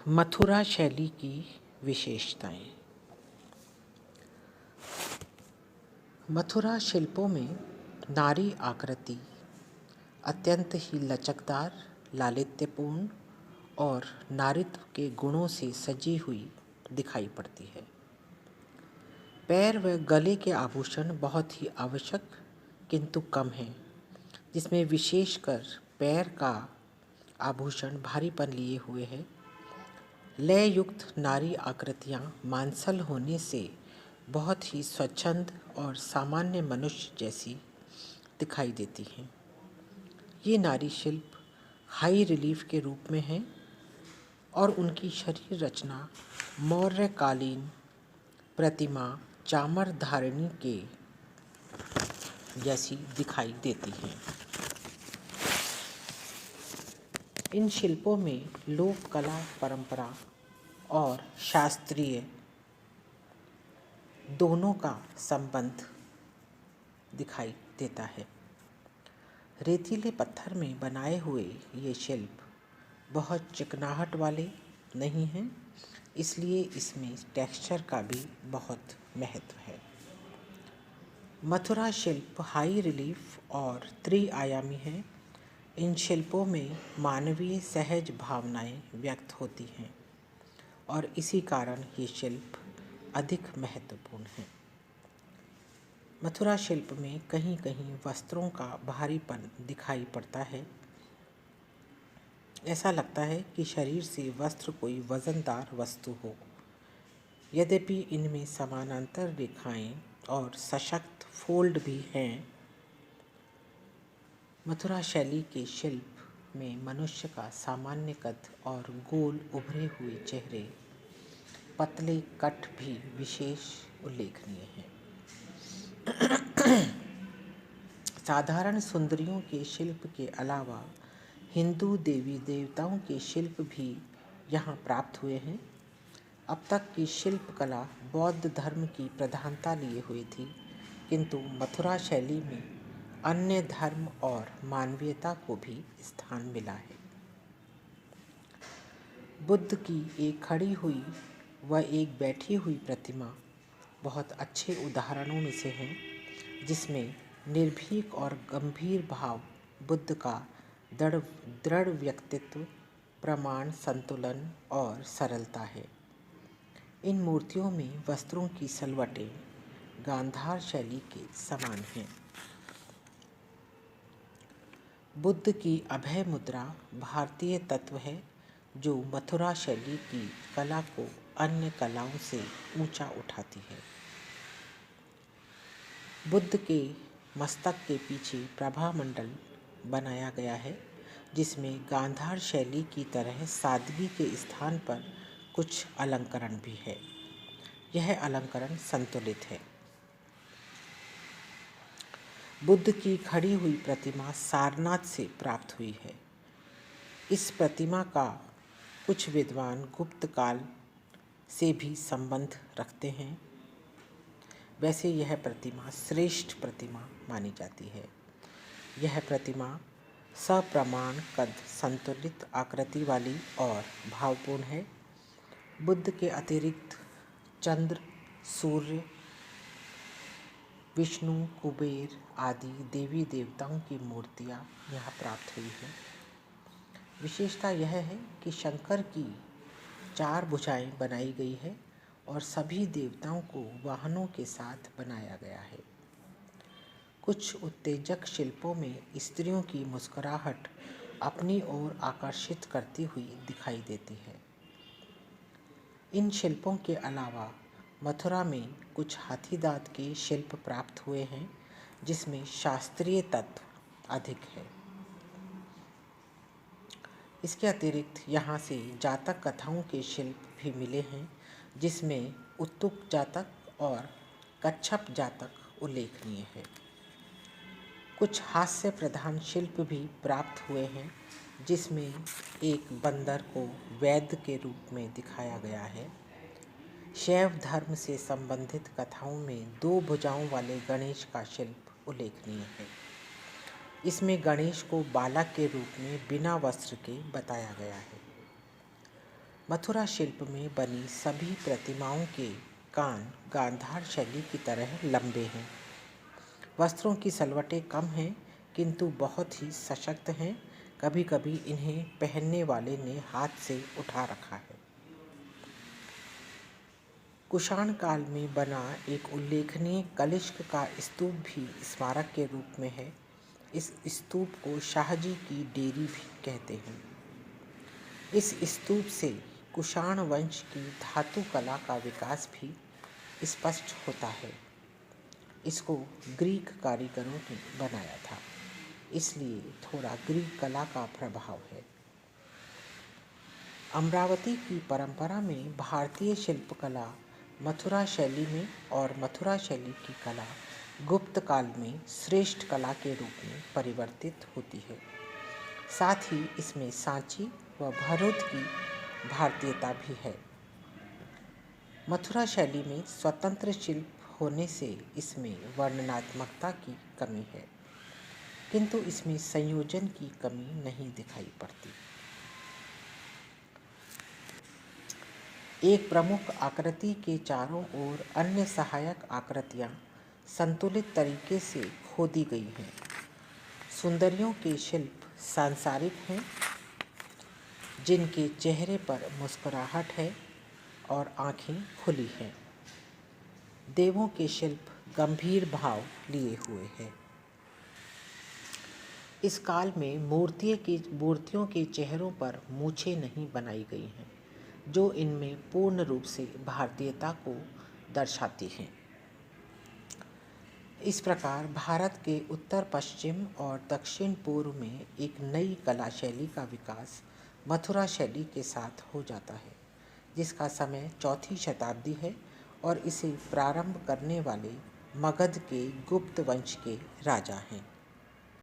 मथुरा शैली की विशेषताएं। मथुरा शिल्पों में नारी आकृति अत्यंत ही लचकदार, लालित्यपूर्ण और नारित्व के गुणों से सजी हुई दिखाई पड़ती है। पैर व गले के आभूषण बहुत ही आवश्यक किंतु कम हैं, जिसमें विशेषकर पैर का आभूषण भारीपन लिए हुए है। लय युक्त नारी आकृतियाँ मांसल होने से बहुत ही स्वच्छंद और सामान्य मनुष्य जैसी दिखाई देती हैं। ये नारी शिल्प हाई रिलीफ के रूप में हैं और उनकी शरीर रचना मौर्यकालीन प्रतिमा चामर धारिणी के जैसी दिखाई देती हैं। इन शिल्पों में लोक कला परंपरा और शास्त्रीय दोनों का संबंध दिखाई देता है। रेतीले पत्थर में बनाए हुए ये शिल्प बहुत चिकनाहट वाले नहीं हैं, इसलिए इसमें टेक्सचर का भी बहुत महत्व है। मथुरा शिल्प हाई रिलीफ और त्रिआयामी है। इन शिल्पों में मानवीय सहज भावनाएं व्यक्त होती हैं और इसी कारण ये शिल्प अधिक महत्वपूर्ण हैं। मथुरा शिल्प में कहीं कहीं वस्त्रों का भारीपन दिखाई पड़ता है। ऐसा लगता है कि शरीर से वस्त्र कोई वजनदार वस्तु हो। यद्यपि इनमें समानांतर रेखाएं और सशक्त फोल्ड भी हैं। मथुरा शैली के शिल्प में मनुष्य का सामान्य कद और गोल उभरे हुए चेहरे, पतले कट भी विशेष उल्लेखनीय हैं। साधारण सुंदरियों के शिल्प के अलावा हिंदू देवी देवताओं के शिल्प भी यहाँ प्राप्त हुए हैं। अब तक की शिल्प कला बौद्ध धर्म की प्रधानता लिए हुई थी, किंतु मथुरा शैली में अन्य धर्म और मानवीयता को भी स्थान मिला है। बुद्ध की एक खड़ी हुई व एक बैठी हुई प्रतिमा बहुत अच्छे उदाहरणों में से हैं, जिसमें निर्भीक और गंभीर भाव, बुद्ध का दृढ़ व्यक्तित्व, प्रमाण संतुलन और सरलता है। इन मूर्तियों में वस्त्रों की सलवटें गांधार शैली के समान हैं। बुद्ध की अभय मुद्रा भारतीय तत्व है, जो मथुरा शैली की कला को अन्य कलाओं से ऊंचा उठाती है। बुद्ध के मस्तक के पीछे प्रभा मंडल बनाया गया है, जिसमें गांधार शैली की तरह सादगी के स्थान पर कुछ अलंकरण भी है। यह अलंकरण संतुलित है। बुद्ध की खड़ी हुई प्रतिमा सारनाथ से प्राप्त हुई है। इस प्रतिमा का कुछ विद्वान गुप्त काल से भी संबंध रखते हैं। वैसे यह प्रतिमा श्रेष्ठ प्रतिमा मानी जाती है। यह प्रतिमा सप्रमाण कद, संतुलित आकृति वाली और भावपूर्ण है। बुद्ध के अतिरिक्त चंद्र, सूर्य, विष्णु, कुबेर आदि देवी देवताओं की मूर्तियाँ यहाँ प्राप्त हुई हैं। विशेषता यह है कि शंकर की 4 भुजाएं बनाई गई है और सभी देवताओं को वाहनों के साथ बनाया गया है। कुछ उत्तेजक शिल्पों में स्त्रियों की मुस्कुराहट अपनी ओर आकर्षित करती हुई दिखाई देती है। इन शिल्पों के अलावा मथुरा में कुछ हाथी दांत के शिल्प प्राप्त हुए हैं, जिसमें शास्त्रीय तत्व अधिक है। इसके अतिरिक्त यहाँ से जातक कथाओं के शिल्प भी मिले हैं, जिसमें उत्तुक जातक और कच्छप जातक उल्लेखनीय है। कुछ हास्य प्रधान शिल्प भी प्राप्त हुए हैं, जिसमें एक बंदर को वैद्य के रूप में दिखाया गया है। शैव धर्म से संबंधित कथाओं में 2 भुजाओं वाले गणेश का शिल्प उल्लेखनीय है। इसमें गणेश को बालक के रूप में बिना वस्त्र के बताया गया है। मथुरा शिल्प में बनी सभी प्रतिमाओं के कान गांधार शैली की तरह लंबे हैं। वस्त्रों की सलवटें कम हैं किंतु बहुत ही सशक्त हैं। कभी कभी इन्हें पहनने वाले ने हाथ से उठा रखा है। कुषाण काल में बना एक उल्लेखनीय कलिश्क का स्तूप भी स्मारक के रूप में है। इस स्तूप को शाहजी की डेरी भी कहते हैं। इस स्तूप से कुषाण वंश की धातु कला का विकास भी स्पष्ट होता है। इसको ग्रीक कारीगरों ने बनाया था, इसलिए थोड़ा ग्रीक कला का प्रभाव है। अमरावती की परंपरा में भारतीय शिल्पकला मथुरा शैली में और मथुरा शैली की कला गुप्त काल में श्रेष्ठ कला के रूप में परिवर्तित होती है। साथ ही इसमें सांची व भरूच की भारतीयता भी है। मथुरा शैली में स्वतंत्र शिल्प होने से इसमें वर्णनात्मकता की कमी है, किंतु इसमें संयोजन की कमी नहीं दिखाई पड़ती। एक प्रमुख आकृति के चारों ओर अन्य सहायक आकृतियां संतुलित तरीके से खोदी गई हैं। सुंदरियों के शिल्प सांसारिक हैं, जिनके चेहरे पर मुस्कुराहट है और आंखें खुली हैं। देवों के शिल्प गंभीर भाव लिए हुए हैं। इस काल में मूर्तियों के चेहरों पर मूछें नहीं बनाई गई हैं, जो इनमें पूर्ण रूप से भारतीयता को दर्शाती हैं। इस प्रकार भारत के उत्तर पश्चिम और दक्षिण पूर्व में एक नई कला शैली का विकास मथुरा शैली के साथ हो जाता है, जिसका समय 4वीं शताब्दी है और इसे प्रारंभ करने वाले मगध के गुप्त वंश के राजा हैं।